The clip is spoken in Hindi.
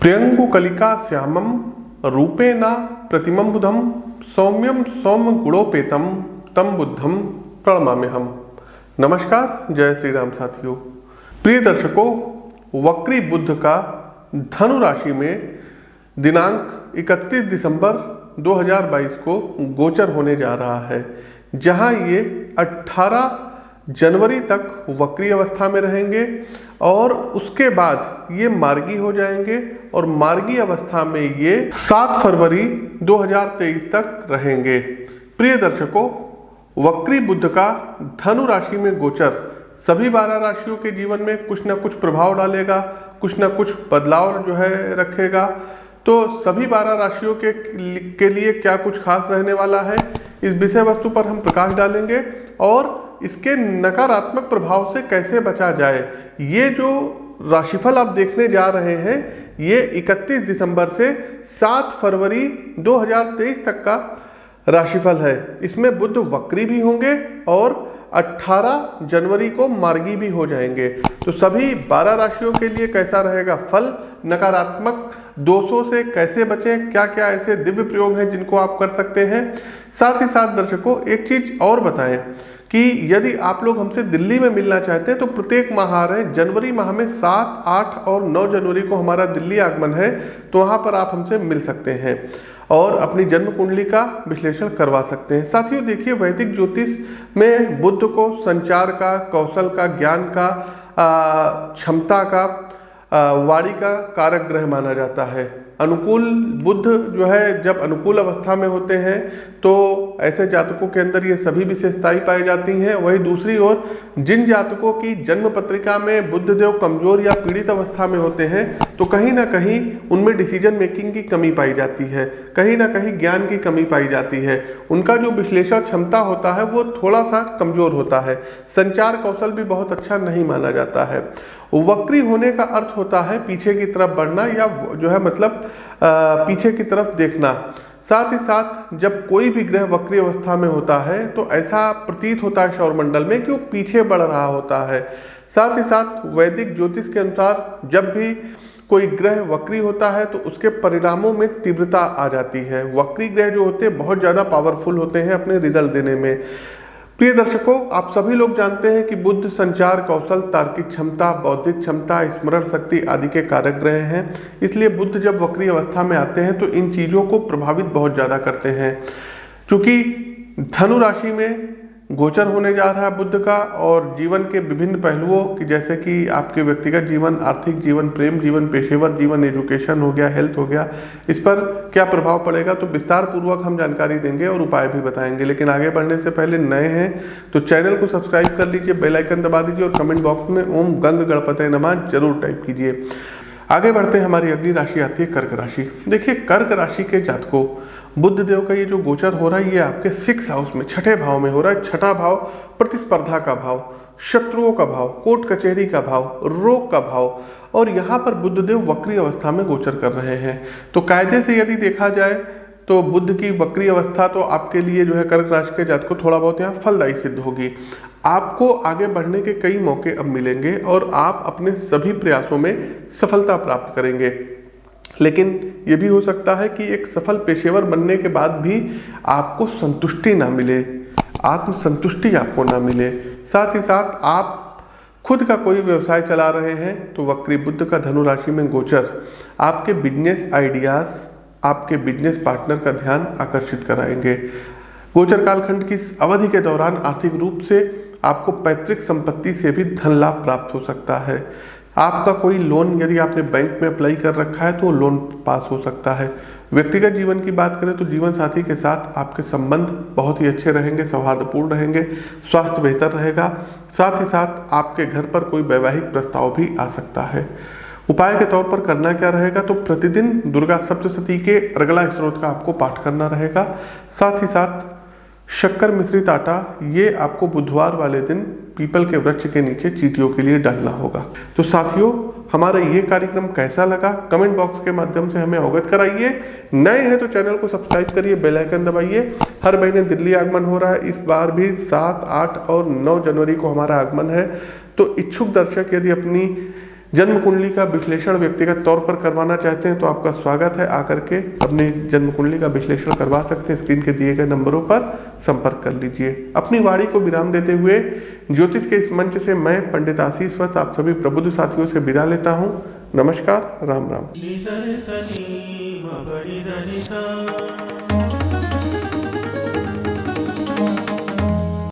प्रियंगुकलिका श्यामम रूपेण प्रतिमं बुधम सौम्यम सौम्य गुणोपेतम तम बुद्धम प्रणमाम्यहम। नमस्कार, जय श्री राम साथियों। प्रिय दर्शकों, वक्री बुध का धनु राशि में दिनांक 31 दिसंबर 2022 को गोचर होने जा रहा है, जहां ये 18 जनवरी तक वक्री अवस्था में रहेंगे और उसके बाद ये मार्गी हो जाएंगे और मार्गी अवस्था में ये 7 फरवरी 2023 तक रहेंगे। प्रिय दर्शकों, वक्री बुध का धनु राशि में गोचर सभी 12 राशियों के जीवन में कुछ ना कुछ प्रभाव डालेगा, कुछ ना कुछ बदलाव रखेगा। तो सभी 12 राशियों के लिए क्या कुछ खास रहने वाला है, इस विषय वस्तु पर हम प्रकाश डालेंगे और इसके नकारात्मक प्रभाव से कैसे बचा जाए। ये जो राशिफल आप देखने जा रहे हैं, ये 31 दिसंबर से 7 फरवरी 2023 तक का राशिफल है। इसमें बुध वक्री भी होंगे और 18 जनवरी को मार्गी भी हो जाएंगे। तो सभी 12 राशियों के लिए कैसा रहेगा फल, नकारात्मक दोषों से कैसे बचें, क्या क्या ऐसे दिव्य प्रयोग हैं जिनको आप कर सकते हैं। साथ ही साथ दर्शकों, एक चीज और बताएं कि यदि आप लोग हमसे दिल्ली में मिलना चाहते हैं तो प्रत्येक माह आ रहे हैं। जनवरी माह में 7, 8 और 9 जनवरी को हमारा दिल्ली आगमन है, तो वहाँ पर आप हमसे मिल सकते हैं और अपनी जन्म कुंडली का विश्लेषण करवा सकते हैं। साथियों देखिए, वैदिक ज्योतिष में बुध को संचार का, कौशल का, ज्ञान का, क्षमता का, वाणी का कारक ग्रह माना जाता है। अनुकूल बुध जो है, जब अनुकूल अवस्था में होते हैं तो ऐसे जातकों के अंदर ये सभी विशेषताएं पाई जाती हैं। वहीं दूसरी ओर जिन जातकों की जन्म पत्रिका में बुध देव कमजोर या पीड़ित अवस्था में होते हैं तो कहीं ना कहीं उनमें डिसीजन मेकिंग की कमी पाई जाती है, कहीं ना कहीं ज्ञान की कमी पाई जाती है। उनका जो विश्लेषण क्षमता होता है वो थोड़ा सा कमजोर होता है। संचार कौशल भी बहुत अच्छा नहीं माना जाता है। वक्री होने का अर्थ होता है पीछे की तरफ बढ़ना या जो है मतलब पीछे की तरफ देखना। साथ ही साथ जब कोई भी ग्रह वक्री अवस्था में होता है तो ऐसा प्रतीत होता है सौरमंडल में कि वो पीछे बढ़ रहा होता है। साथ ही साथ वैदिक ज्योतिष के अनुसार जब भी कोई ग्रह वक्री होता है तो उसके परिणामों में तीव्रता आ जाती है। वक्री ग्रह जो होते हैं बहुत ज़्यादा पावरफुल होते हैं अपने रिजल्ट देने में। प्रिय दर्शकों, आप सभी लोग जानते हैं कि बुध संचार कौशल, तार्किक क्षमता, बौद्धिक क्षमता, स्मरण शक्ति आदि के कारक ग्रह हैं। इसलिए बुध जब वक्री अवस्था में आते हैं तो इन चीज़ों को प्रभावित बहुत ज़्यादा करते हैं। क्योंकि धनु राशि में गोचर होने जा रहा है बुध का और जीवन के विभिन्न पहलुओं की, जैसे कि आपके व्यक्तिगत जीवन, आर्थिक जीवन, प्रेम जीवन, पेशेवर जीवन, एजुकेशन हो गया, हेल्थ हो गया, इस पर क्या प्रभाव पड़ेगा तो विस्तार पूर्वक हम जानकारी देंगे और उपाय भी बताएंगे। लेकिन आगे बढ़ने से पहले नए हैं तो चैनल को सब्सक्राइब कर लीजिए, बेल आइकन दबा दीजिए और कमेंट बॉक्स में ओम गंग गणपतये नमः जरूर टाइप कीजिए। आगे बढ़ते हैं, हमारी अगली राशि आती है कर्क राशि। देखिए, कर्क राशि के जातकों, बुध देव का ये जो गोचर हो रहा है ये आपके 6th हाउस में, छठे भाव में हो रहा है। छठा भाव प्रतिस्पर्धा का भाव, शत्रुओं का भाव, कोर्ट कचहरी का भाव, रोग का भाव, और यहाँ पर बुध देव वक्री अवस्था में गोचर कर रहे हैं। तो कायदे से यदि देखा जाए तो बुध की वक्री अवस्था तो आपके लिए जो है कर्क राशि के जातकों थोड़ा बहुत यहाँ फलदायी सिद्ध होगी। आपको आगे बढ़ने के कई मौके अब मिलेंगे और आप अपने सभी प्रयासों में सफलता प्राप्त करेंगे। लेकिन ये भी हो सकता है कि एक सफल पेशेवर बनने के बाद भी आपको संतुष्टि ना मिले, आत्मसंतुष्टि आपको ना मिले। साथ ही साथ आप खुद का कोई व्यवसाय चला रहे हैं तो वक्री बुध का धनु राशि में गोचर आपके बिजनेस आइडियाज, आपके बिजनेस पार्टनर का ध्यान आकर्षित कराएंगे। गोचर कालखंड की अवधि के दौरान आर्थिक रूप से आपको पैतृक संपत्ति से भी धन लाभ प्राप्त हो सकता है। आपका कोई लोन यदि आपने बैंक में अप्लाई कर रखा है तो लोन पास हो सकता है। व्यक्तिगत जीवन की बात करें तो जीवन साथी के साथ आपके संबंध बहुत ही अच्छे रहेंगे, सौहार्दपूर्ण रहेंगे, स्वास्थ्य बेहतर रहेगा। साथ ही साथ आपके घर पर कोई वैवाहिक प्रस्ताव भी आ सकता है। उपाय के तौर पर करना क्या रहेगा तो प्रतिदिन दुर्गा सप्तशती के अर्गला स्त्रोत का आपको पाठ करना रहेगा। साथ ही साथ शक्कर मिश्रित आटा ये आपको बुधवार वाले दिन पीपल के वृक्ष के नीचे चींटियों के लिए डालना होगा। तो साथियों, हमारा ये कार्यक्रम कैसा लगा कमेंट बॉक्स के माध्यम से हमें अवगत कराइए। नए हैं तो चैनल को सब्सक्राइब करिए, बेल आइकन दबाइए। हर महीने दिल्ली आगमन हो रहा है, इस बार भी 7, 8 और 9 जनवरी को हमारा आगमन है। तो इच्छुक दर्शक यदि अपनी जन्म कुंडली का विश्लेषण व्यक्तिगत तौर पर करवाना चाहते हैं तो आपका स्वागत है, आकर के अपनी जन्म कुंडली का विश्लेषण करवा सकते हैं। स्क्रीन के दिए गए नंबरों पर संपर्क कर लीजिए। अपनी वाणी को विराम देते हुए ज्योतिष के इस मंच से मैं पंडित आशीष वत्स आप सभी प्रबुद्ध साथियों से विदा लेता हूँ। नमस्कार, राम राम।